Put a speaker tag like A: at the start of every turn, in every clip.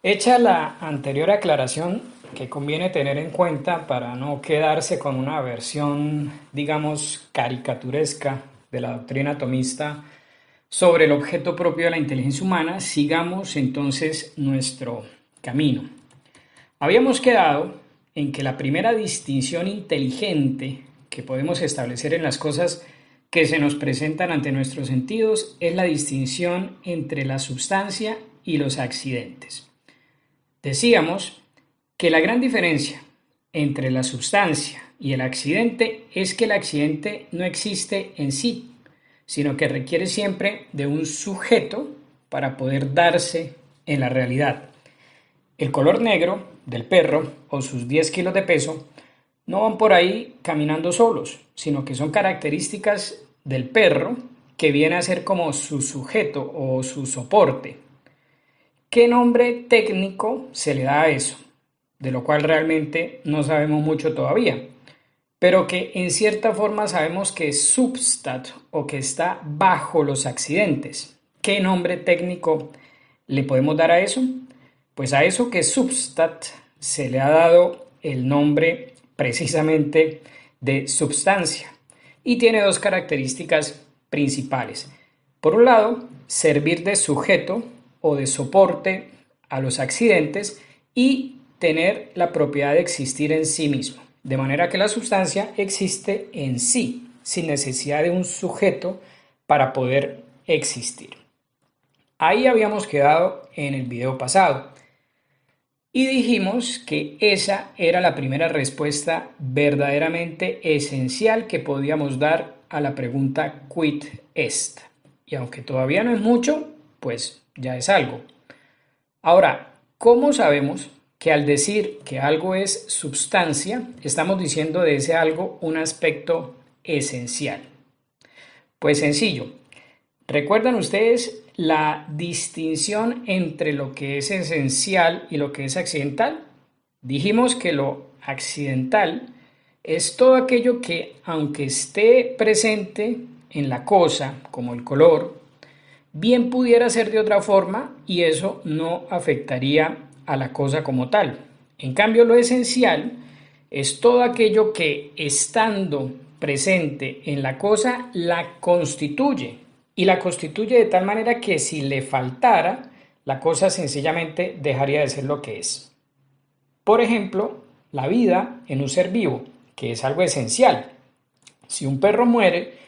A: Hecha la anterior aclaración que conviene tener en cuenta para no quedarse con una versión, digamos, caricaturesca de la doctrina atomista sobre el objeto propio de la inteligencia humana, sigamos entonces nuestro camino. Habíamos quedado en que la primera distinción inteligente que podemos establecer en las cosas que se nos presentan ante nuestros sentidos es la distinción entre la substancia y los accidentes. Decíamos que la gran diferencia entre la substancia y el accidente es que el accidente no existe en sí, sino que requiere siempre de un sujeto para poder darse en la realidad. El color negro del perro o sus 10 kilos de peso no van por ahí caminando solos, sino que son características del perro que viene a ser como su sujeto o su soporte. ¿Qué nombre técnico se le da a eso? De lo cual realmente no sabemos mucho todavía, pero que en cierta forma sabemos que es substat o que está bajo los accidentes. ¿Qué nombre técnico le podemos dar a eso? Pues a eso que es substat se le ha dado el nombre precisamente de substancia y tiene dos características principales. Por un lado, servir de sujeto o de soporte a los accidentes y tener la propiedad de existir en sí mismo, de manera que la sustancia existe en sí, sin necesidad de un sujeto para poder existir. Ahí habíamos quedado en el video pasado y dijimos que esa era la primera respuesta verdaderamente esencial que podíamos dar a la pregunta quid est. Y aunque todavía no es mucho, pues ya es algo. Ahora, ¿cómo sabemos que al decir que algo es substancia, estamos diciendo de ese algo un aspecto esencial? Pues sencillo. ¿Recuerdan ustedes la distinción entre lo que es esencial y lo que es accidental? Dijimos que lo accidental es todo aquello que, aunque esté presente en la cosa, como el color, bien pudiera ser de otra forma y eso no afectaría a la cosa como tal. En cambio, lo esencial es todo aquello que, estando presente en la cosa, la constituye. Y la constituye de tal manera que si le faltara, la cosa sencillamente dejaría de ser lo que es. Por ejemplo, la vida en un ser vivo, que es algo esencial. Si un perro muere,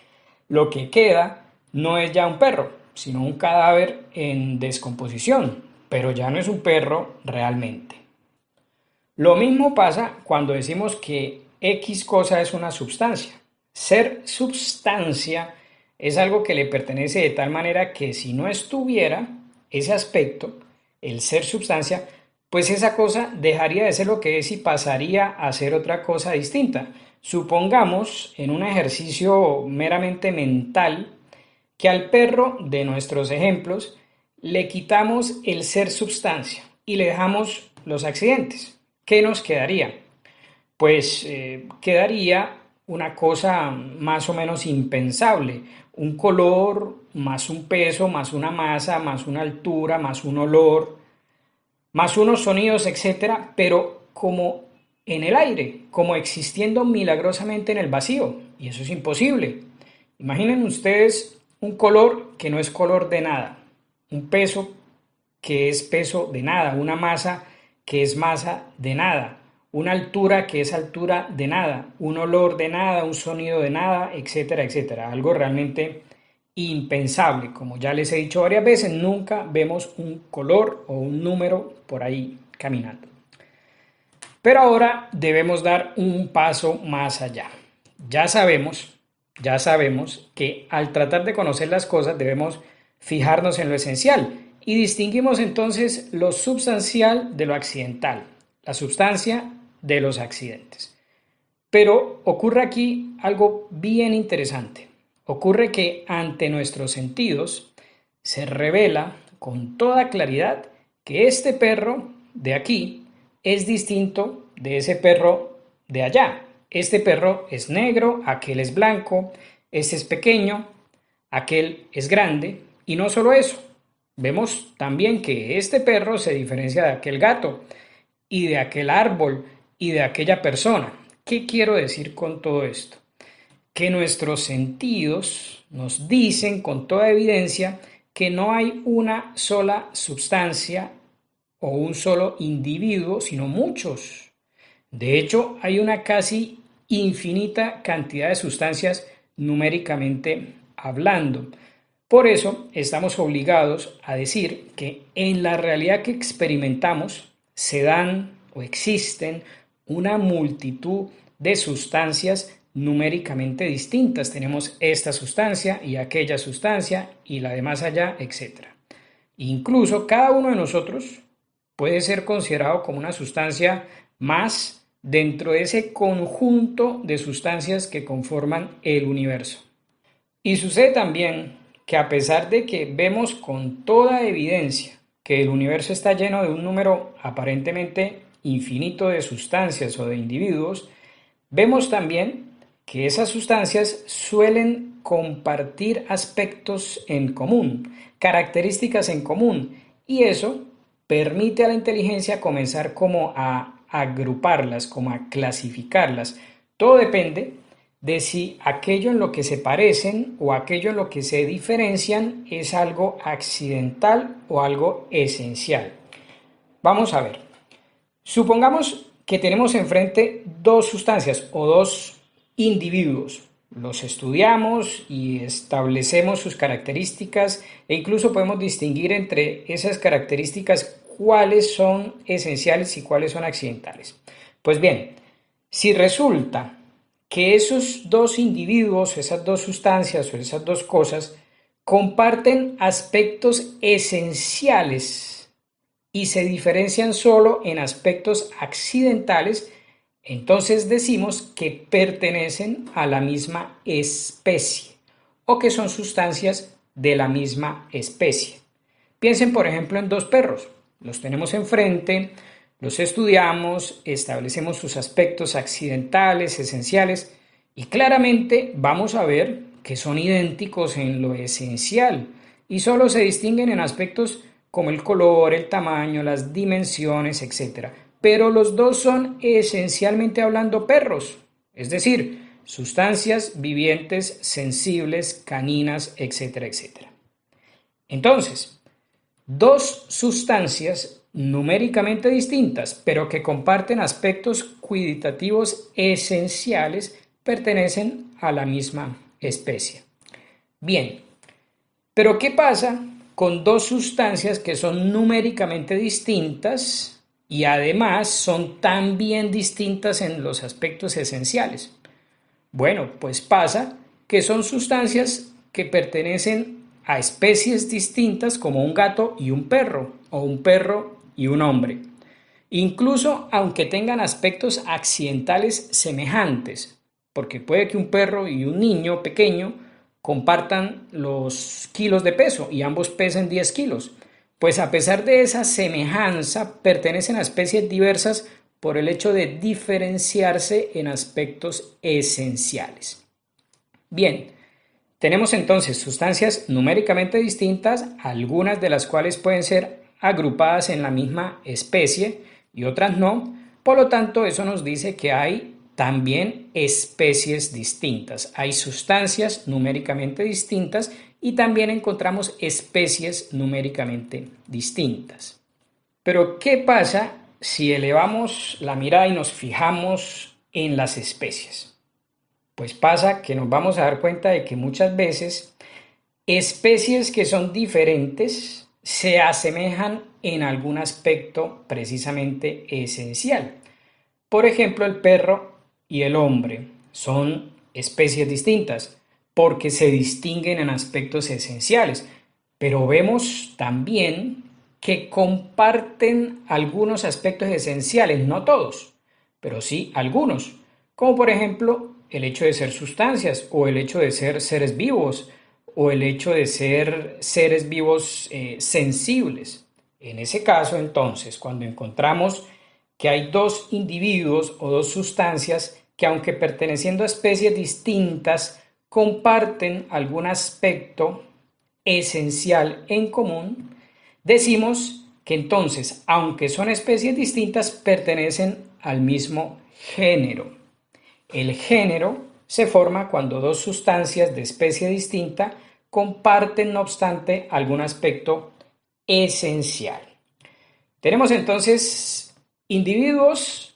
A: lo que queda no es ya un perro, sino un cadáver en descomposición, pero ya no es un perro realmente. Lo mismo pasa cuando decimos que X cosa es una sustancia. Ser substancia es algo que le pertenece de tal manera que si no estuviera ese aspecto, el ser substancia, pues esa cosa dejaría de ser lo que es y pasaría a ser otra cosa distinta. Supongamos, en un ejercicio meramente mental, que al perro de nuestros ejemplos le quitamos el ser substancia y le dejamos los accidentes. ¿Qué nos quedaría? Pues quedaría una cosa más o menos impensable, un color más un peso, más una masa, más una altura, más un olor, más unos sonidos, etcétera, pero como en el aire, como existiendo milagrosamente en el vacío, y eso es imposible. Imaginen ustedes un color que no es color de nada, un peso que es peso de nada, una masa que es masa de nada, una altura que es altura de nada, un olor de nada, un sonido de nada, etcétera, etcétera. Algo realmente impensable. Como ya les he dicho varias veces, nunca vemos un color o un número por ahí caminando. Pero ahora debemos dar un paso más allá. Ya sabemos, ya sabemos que al tratar de conocer las cosas debemos fijarnos en lo esencial y distinguimos entonces lo substancial de lo accidental, la sustancia de los accidentes. Pero ocurre aquí algo bien interesante. Ocurre que ante nuestros sentidos se revela con toda claridad que este perro de aquí es distinto de ese perro de allá. Este perro es negro, aquel es blanco, Este es pequeño, aquel es grande, y no solo eso, vemos también que este perro se diferencia de aquel gato, y de aquel árbol, y de aquella persona. ¿Qué quiero decir con todo esto? Que nuestros sentidos nos dicen con toda evidencia que no hay una sola sustancia o un solo individuo, sino muchos. De hecho, hay una casi infinita cantidad de sustancias numéricamente hablando. Por eso estamos obligados a decir que en la realidad que experimentamos se dan o existen una multitud de sustancias numéricamente distintas. Tenemos esta sustancia y aquella sustancia y la de más allá, etcétera. Incluso cada uno de nosotros puede ser considerado como una sustancia más dentro de ese conjunto de sustancias que conforman el universo. Y sucede también que a pesar de que vemos con toda evidencia que el universo está lleno de un número aparentemente infinito de sustancias o de individuos, vemos también que esas sustancias suelen compartir aspectos en común, características en común, y eso permite a la inteligencia comenzar como a agruparlas, como a clasificarlas. Todo depende de si aquello en lo que se parecen o aquello en lo que se diferencian es algo accidental o algo esencial. Vamos a ver. Supongamos que tenemos enfrente dos sustancias o dos individuos. Los estudiamos y establecemos sus características e incluso podemos distinguir entre esas características cuáles son esenciales y cuáles son accidentales. Pues bien, si resulta que esos dos individuos, esas dos sustancias o esas dos cosas comparten aspectos esenciales y se diferencian solo en aspectos accidentales, entonces decimos que pertenecen a la misma especie o que son sustancias de la misma especie. Piensen, por ejemplo, en dos perros. Los tenemos enfrente, los estudiamos, establecemos sus aspectos accidentales, esenciales, y claramente vamos a ver que son idénticos en lo esencial y solo se distinguen en aspectos como el color, el tamaño, las dimensiones, etc. Pero los dos son esencialmente hablando perros, es decir, sustancias vivientes, sensibles, caninas, etcétera, etcétera. Entonces, dos sustancias numéricamente distintas, pero que comparten aspectos cualitativos esenciales, pertenecen a la misma especie. Bien, pero ¿qué pasa con dos sustancias que son numéricamente distintas y además son también distintas en los aspectos esenciales? Bueno, pues pasa que son sustancias que pertenecen a especies distintas como un gato y un perro, o un perro y un hombre. Incluso aunque tengan aspectos accidentales semejantes, porque puede que un perro y un niño pequeño compartan los kilos de peso y ambos pesen 10 kilos, pues a pesar de esa semejanza pertenecen a especies diversas por el hecho de diferenciarse en aspectos esenciales. Bien, tenemos entonces sustancias numéricamente distintas, algunas de las cuales pueden ser agrupadas en la misma especie y otras no. Por lo tanto, eso nos dice que hay también especies distintas. Hay sustancias numéricamente distintas y también encontramos especies numéricamente distintas. Pero, ¿qué pasa si elevamos la mirada y nos fijamos en las especies? Pues pasa que nos vamos a dar cuenta de que muchas veces especies que son diferentes se asemejan en algún aspecto precisamente esencial. Por ejemplo, el perro y el hombre son especies distintas porque se distinguen en aspectos esenciales, pero vemos también que comparten algunos aspectos esenciales, no todos, pero sí algunos, como por ejemplo el hecho de ser sustancias o el hecho de ser seres vivos o el hecho de ser seres vivos sensibles. En ese caso, entonces, cuando encontramos que hay dos individuos o dos sustancias que, aunque perteneciendo a especies distintas, comparten algún aspecto esencial en común, decimos que entonces, aunque son especies distintas, pertenecen al mismo género. El género se forma cuando dos sustancias de especie distinta comparten, no obstante, algún aspecto esencial. Tenemos entonces individuos,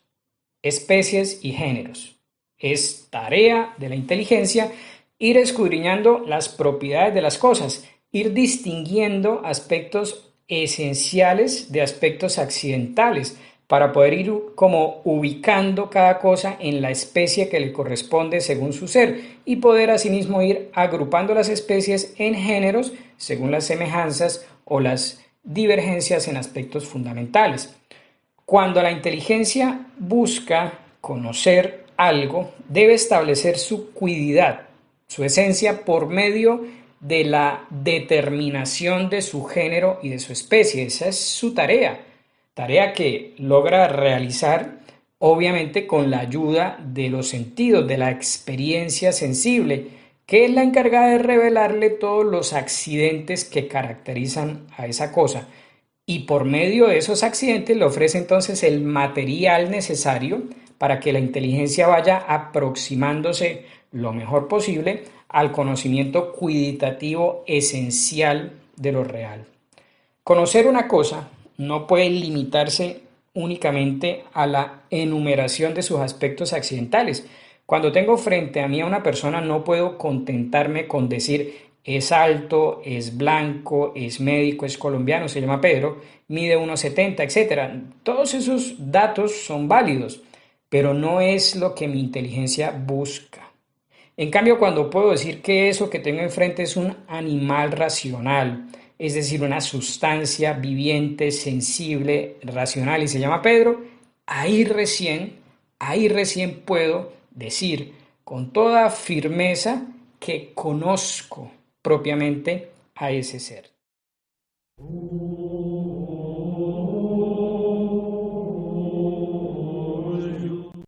A: especies y géneros. Es tarea de la inteligencia ir escudriñando las propiedades de las cosas, ir distinguiendo aspectos esenciales de aspectos accidentales, para poder ir como ubicando cada cosa en la especie que le corresponde según su ser y poder asimismo ir agrupando las especies en géneros según las semejanzas o las divergencias en aspectos fundamentales. Cuando la inteligencia busca conocer algo, debe establecer su cuididad, su esencia por medio de la determinación de su género y de su especie. Esa es su tarea que logra realizar obviamente con la ayuda de los sentidos, de la experiencia sensible, que es la encargada de revelarle todos los accidentes que caracterizan a esa cosa. Y por medio de esos accidentes le ofrece entonces el material necesario para que la inteligencia vaya aproximándose lo mejor posible al conocimiento cuiditativo esencial de lo real. Conocer una cosa no puede limitarse únicamente a la enumeración de sus aspectos accidentales. Cuando tengo frente a mí a una persona no puedo contentarme con decir es alto, es blanco, es médico, es colombiano, se llama Pedro, mide 1,70, etc. Todos esos datos son válidos, pero no es lo que mi inteligencia busca. En cambio, cuando puedo decir que eso que tengo enfrente es un animal racional, es decir, una sustancia viviente, sensible, racional, y se llama Pedro, ahí recién puedo decir con toda firmeza que conozco propiamente a ese ser.